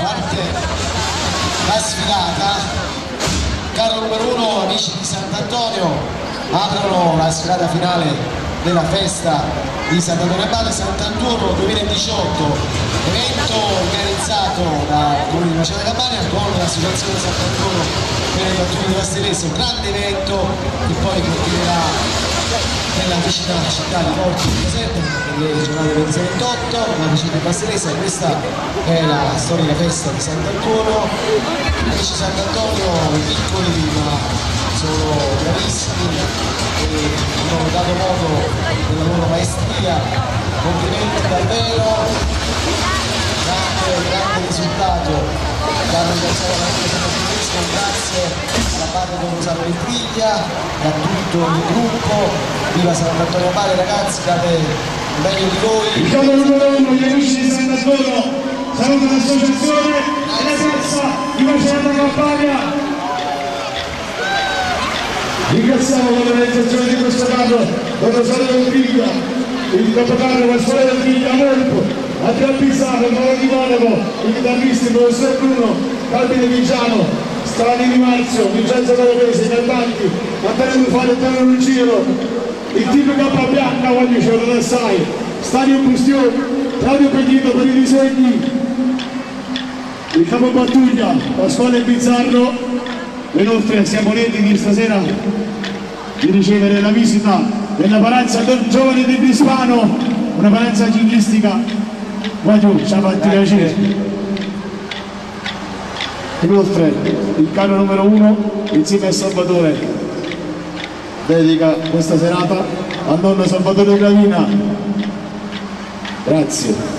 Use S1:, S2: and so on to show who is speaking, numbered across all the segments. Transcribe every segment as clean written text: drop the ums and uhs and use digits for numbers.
S1: parte la sfilata. Carro numero 1, amici di Sant'Antonio, aprono la sfilata finale della festa di Sant'Antonio Abate Sant'Antonio 2018, evento organizzato da Comune di Macerata Campania con l'associazione Sant'Antonio per le battute di Castellesso, un grande evento che poi continuerà nella vicina città di Porto di Caserta per le giornate 26-28, la vicina di Castellesso. Questa è la storica festa di Sant'Antonio. Amici Sant'Antonio, piccoli ma sono bravissimi e hanno dato modo della loro maestria. Complimenti davvero, grande risultato che hanno ringraziato la nostra grazie alla Padre Don Rosario Ventriglia e a tutto il gruppo. Viva Sant'Antonio Abate, ragazzi, date meglio di voi.
S2: Il giorno numero 1, gli amici di Sant'Antonio, saluto l'associazione e la terza di Macerata Campania. Ringraziamo l'organizzazione di questo capo, Don Rosario Ventriglia, il capocapo Pasquale Ventriglia Molpo, Andrea Pizarro, Paolo Di Monaco, i chitarristi, il professor Bruno, Calvino Vigiano, Strani Di Marzio, Vincenzo Calavese, Garbanti, Antonio Bufali, Antonio Ruggiro, il team K Bianca, voglio ce lo sai, Stadio Bustione, Claudio Pegnino per i disegni, il capo Battuglia, Pasquale Bizzarro. Inoltre siamo lieti di stasera di ricevere la visita della Paranza Don Giovane di Bispano, una paranza ciclistica. Qua giù, ci ha fatto piacere. Inoltre il carro numero 1 insieme a Salvatore dedica questa serata a nonno Salvatore Gravina. Grazie.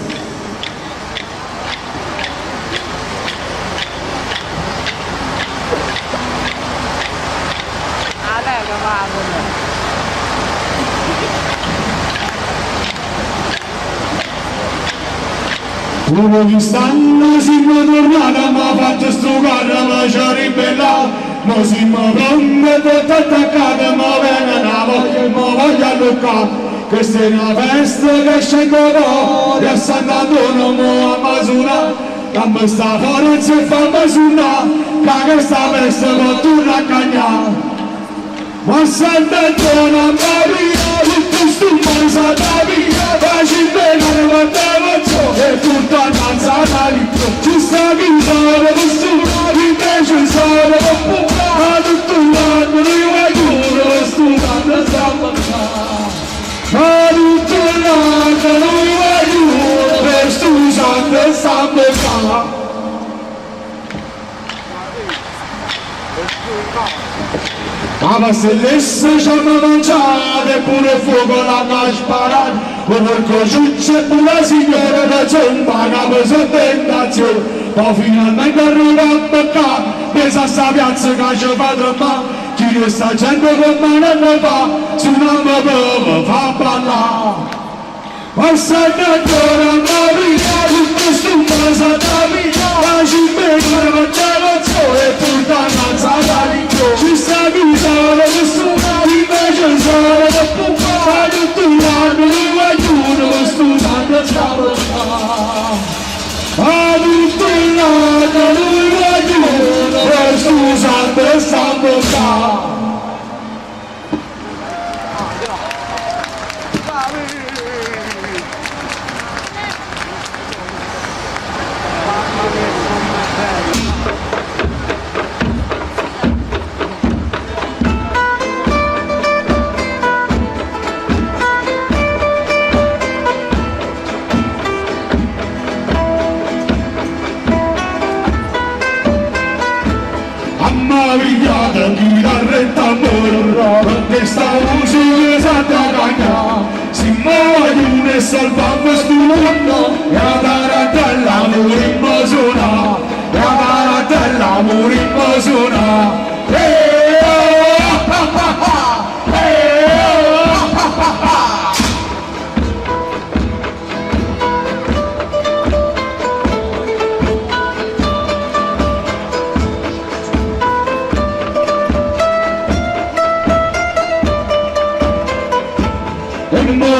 S2: Uno che stanno siamo tornati, ma fatto sto carro, ma ci ha ribellato, ma siamo pronti tutti attaccati, ma viene una voglia, ma voglio alloccare. Questa è una festa che scende fuori a Sant'Antonio, ma a Masuna, dammi sta forza e fammi suonare, che questa festa può tornare a cagnare. Ma Sant'Antonio a Maria, tutto sto mare da via, facci bene, guardavo e tutta danza lì, ci sta chiusura, postura, invece sono ma tutto l'anno noi vogliono, studiando stiamo ma tutto l'anno noi vogliono, per studiando stiamo ma se l'esse ci hanno mangiato e pure il fuoco l'hanno sparato, un porco ciuccio e una signora da zomba che sono tentazione, poi finalmente arriva a beccare, pensa a sta piazza che ci fa trombare, chi questa gente con mano ne fa, su una me fa ballare. Ma Sant'Antonio a Maria, tutto sto mare da via, la cimbella non c'è lo zoo e tutta danza lì, ci sta chiusura, nessuna invece sono da pubblicare, tutto l'anno noi vogliono, studiando stiamo ma tutto l'anno noi vogliono, studiando stiamo ammavigliata chitarra e tamburo, perché sta musica sa da cagnare, si muoiono e salva questo mondo, e la tarantella murimmo suona, e la tarantella murimmo suona.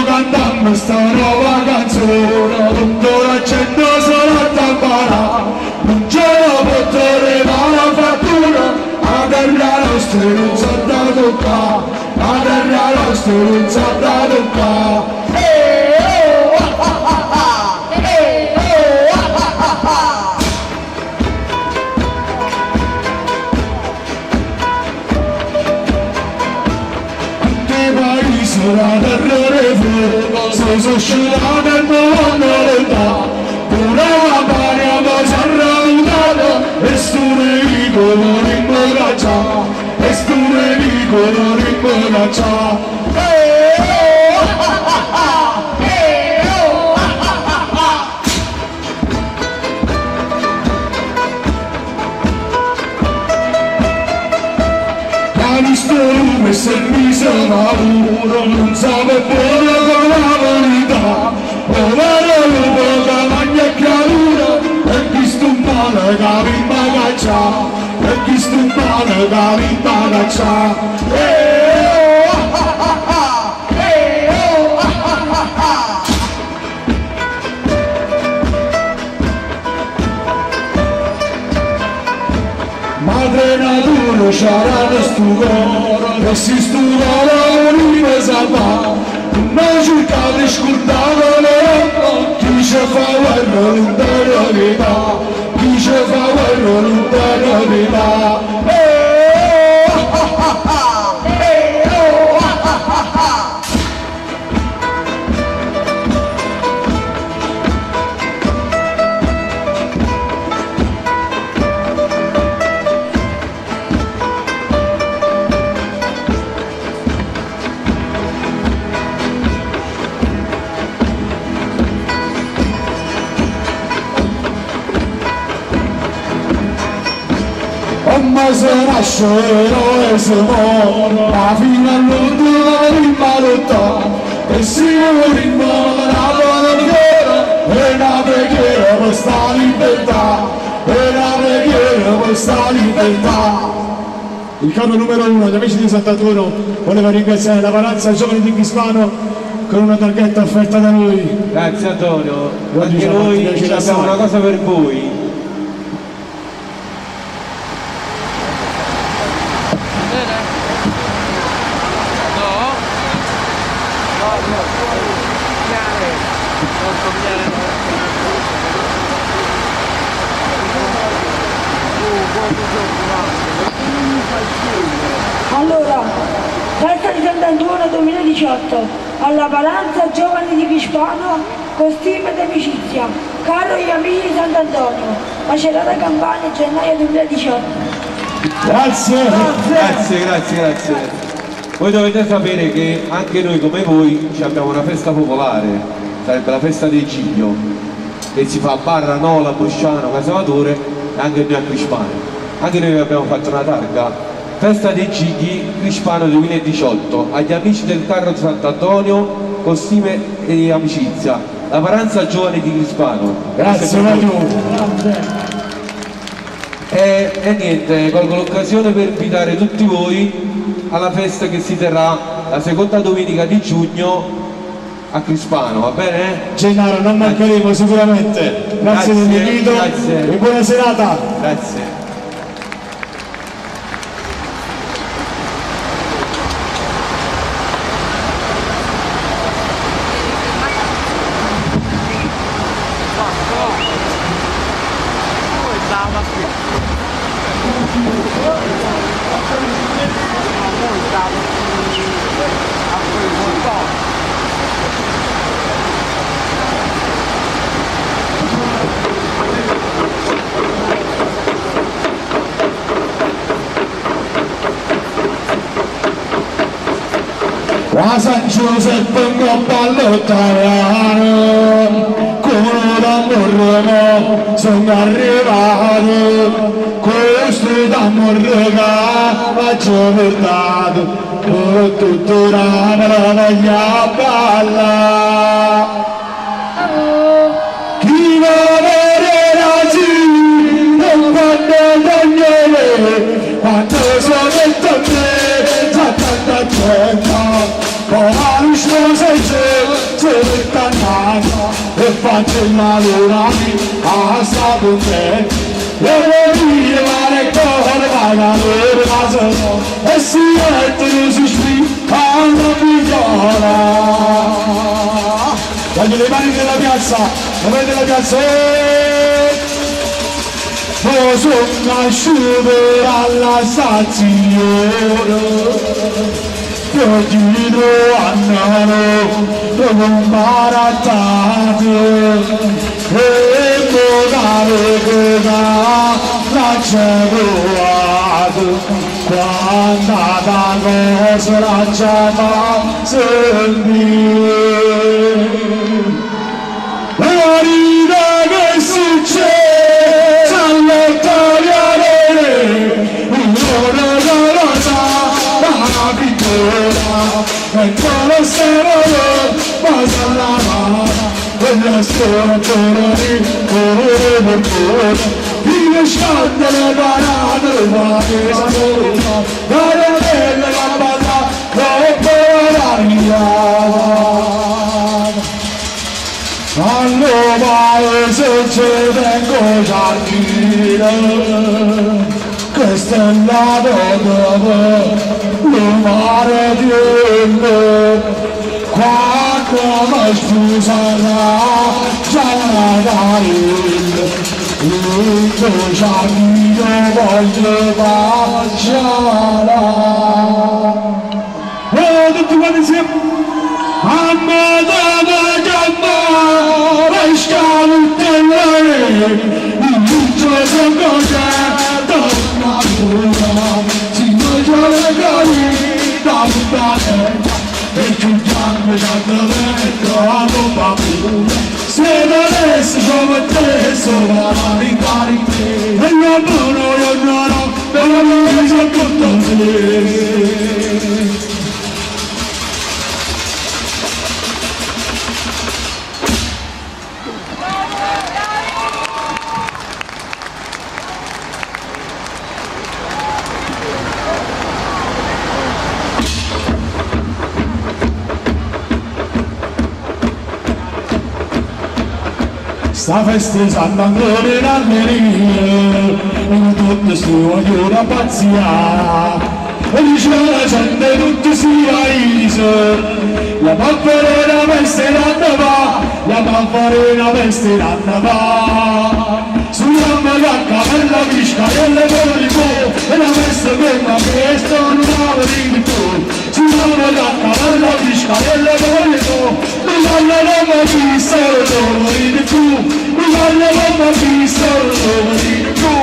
S2: Cantando sta nuova canzone, tutto l'accento solo a tamparà, nostra non sa da toccare, la terra nostra non sa da toccare. La terra e fuoco, se sono scelata e non l'età, pure la paglia mi si è rallentata, e sto nemico non imbocaccia, e sto nemico non imbocaccia. E se mi sarà uno non sape buona con la verità, povero lupo che mangia chiarura, e chi sto male che vi imbagaccia, e chi sto male che vi imbagaccia. Madre natura c'era sto cuore, e si sto cuore non salva, non cerca di scordare chi ci fa guerra non dà vita, chi ci fa guerra non dà vita. Ma se nasce l'eroe si muore, ma fino all'ultima prima lotta, e si muore in modo una buona preghiera, e una preghiera per sta libertà, e una preghiera per sta libertà. Il coro numero 1, gli amici di Sant'Antonio, voleva ringraziare la Paranza Giovani di Crispano con una targhetta offerta da noi.
S3: Grazie Antonio, anche noi abbiamo una cosa per voi.
S4: Allora, festa di Sant'Antonio 2018, alla Paranza Giovani di Crispano, con stima ed amicizia, caro gli amici di Sant'Antonio, Macerata Campania, gennaio 2018.
S2: Grazie.
S3: Grazie. Voi dovete sapere che anche noi come voi abbiamo una festa popolare, sarebbe la festa del Giglio, che si fa a Barra, Nola, Bosciano, Casavatore e anche noi a Crispano. Anche noi abbiamo fatto una targa, festa dei Gigli Crispano 2018, agli amici del carro di Sant'Antonio, con stime e amicizia, la Paranza Giovane di Crispano.
S2: Grazie Mario.
S3: E niente, colgo l'occasione per invitare tutti voi alla festa che si terrà la seconda domenica di giugno a Crispano, va bene?
S2: Gennaro, non mancheremo sicuramente. Grazie dell'invito e buona serata.
S3: Grazie.
S2: A San Giuseppe in cappello italiano, con l'amore sono arrivato, questo d'amore che faccio portato, con tutta la meraviglia bella. Chi va bene oggi, non quando togliere, quando sono detto a te, già tanta gente. Con la luce se metà nata e faccio il malore a sta contenta. Devo mare cuore valore vaso e si mettono si spinge alla figliola. Voglio le mani della piazza, le mani della piazza. Sono nasciuto alla stazione, perdido annano, dopo un barattato, e modale cosa l'ha trovato, quando la cosa l'ha già sentito. La vita che succede e non sarò basta la mano e la storia vive sciolta le parate ma che sapeva dare belle la balla troppo l'aria allo paese c'è vengo giardino che stellato dopo il mare di me quando mi sposerà già la il tuo giardino voglio baciare e tutti quanti insieme ammadata chiamare scalutellare il tutto sono cosciente e chiudiamo già dentro a bomba se non essi come te sono a ricari e non buono io non mi sono con te sta festeggiando in Almeria in tutto sto voglio la pazzia e dice la gente tutto si paese la pamperina veste va la pamperina veste va sulla magacca per la visca e le polipo e la veste per la festa non la vedi tu sulla magacca per la visca e le polipo mi vanno la vista non la vedi tu mi vanno la vista non la vedi tu.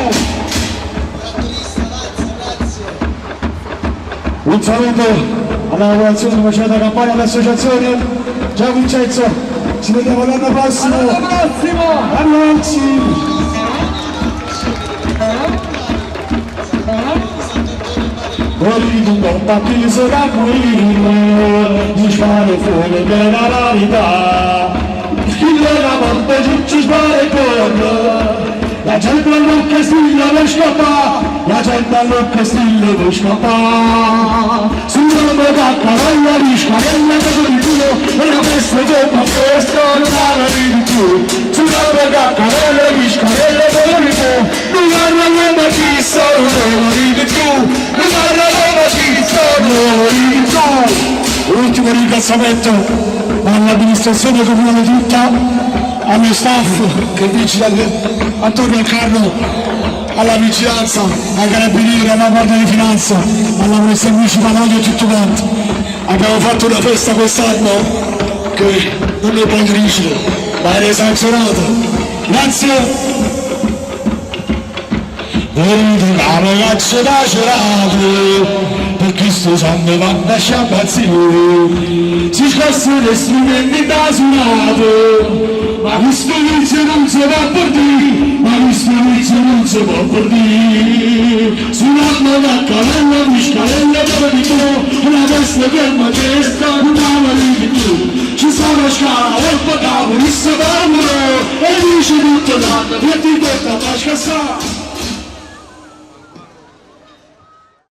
S2: Un saluto alla lavorazione facendo la campagna dell'associazione. Ciao Vincenzo, ci vediamo l'anno prossimo. All'anno prossimo! Arrivederci! Volete un po' pattiso da qui, di fare fuori della rarità. Chi la morte ci spara con la gente non che stilla per scappare, la gente non che stilla per scappare. Sulla bocca la visca e la cosa di culo, e la festa come questo non la vedi più. Sulla bocca la visca e la cosa di culo, non la chissà, non la vedi più. Non la chissà, non la vedi più. Ultimo ringraziamento all'amministrazione comunale tutta, allo staff che vigila attorno al carro, alla vigilanza, ai carabinieri, alla guardia di finanza, alla polizia municipale e tutto quanto. Abbiamo fatto una festa quest'anno che non ne può dirigere, ma era esagerata. Grazie. Venite la ragazza da gelato, perché sto sangue va da sciabazzino, si scosse le strumenti da suonato, ma questo vizio non si va per dire, ma questo vizio non si può per dire. Suonando da cavallo di scalella dove di tu, una testa che mi testa non la vedi più. Ci sta la scala, e il pagavo, il sapavolo, e dice tutto l'anno, e ti porta a scassare.